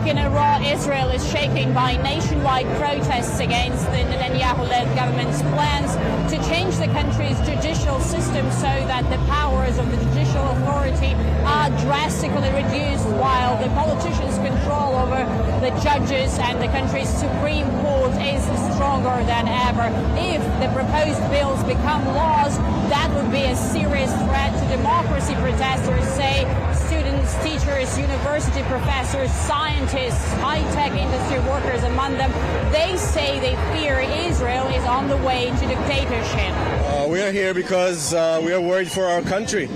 week in a row, Israel is shaken by nationwide protests against the Netanyahu-led government's plans to change the country's judicial system so that the powers of the judicial authority are drastically reduced, while the politicians' control over the judges and the country's Supreme Court is stronger than ever. If the proposed bills become laws, that would be a serious threat to democracy, protesters say. Students, teachers, university professors, scientists, high-tech industry workers among them, they say they fear Israel is on the way to dictatorship. We are here because we are worried for our country.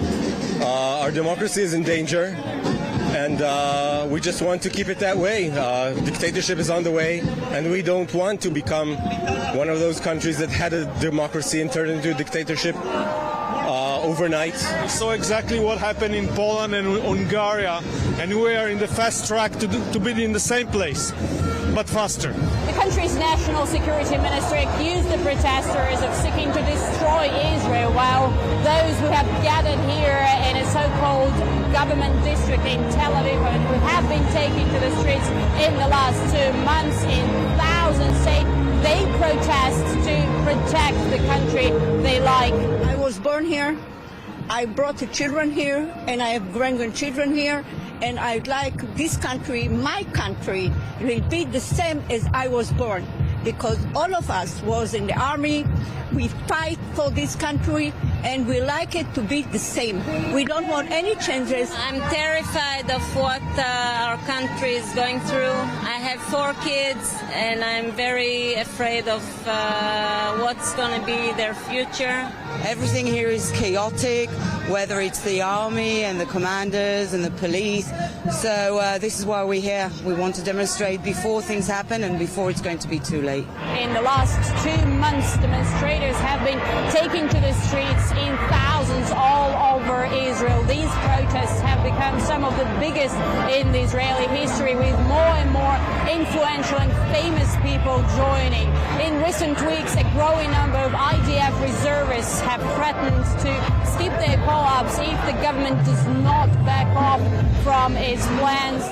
Our democracy is in danger, and we just want to keep it that way. Dictatorship is on the way, and we don't want to become one of those countries that had a democracy and turned into a dictatorship overnight. We saw exactly what happened in Poland and Hungary, and we are in the fast track to be in the same place, but faster. The country's national security minister accused the protesters of seeking to destroy Israel, while those who have gathered here in a so-called government district in Tel Aviv and who have been taken to the streets in the last 2 months in thousands say they protest to protect the country they like. I was born here, I brought the children here, and I have grandchildren here, and I'd like this country, my country, will be the same as I was born, because all of us was in the army, we fight for this country, and we like it to be the same. We don't want any changes. I'm terrified of what our country is going through. I have 4 kids, and I'm very afraid of what's going to be their future. Everything here is chaotic, whether it's the army and the commanders and the police. So this is why we're here. We want to demonstrate before things happen and before it's going to be too late. In the last 2 months, demonstrators have been taken to the streets in thousands all over Israel. These protests have become some of the biggest in the Israeli history, with more and more influential and famous people joining. In recent weeks, a growing number of IDF reservists have threatened to skip their pull-ups if the government does not back off from its plans.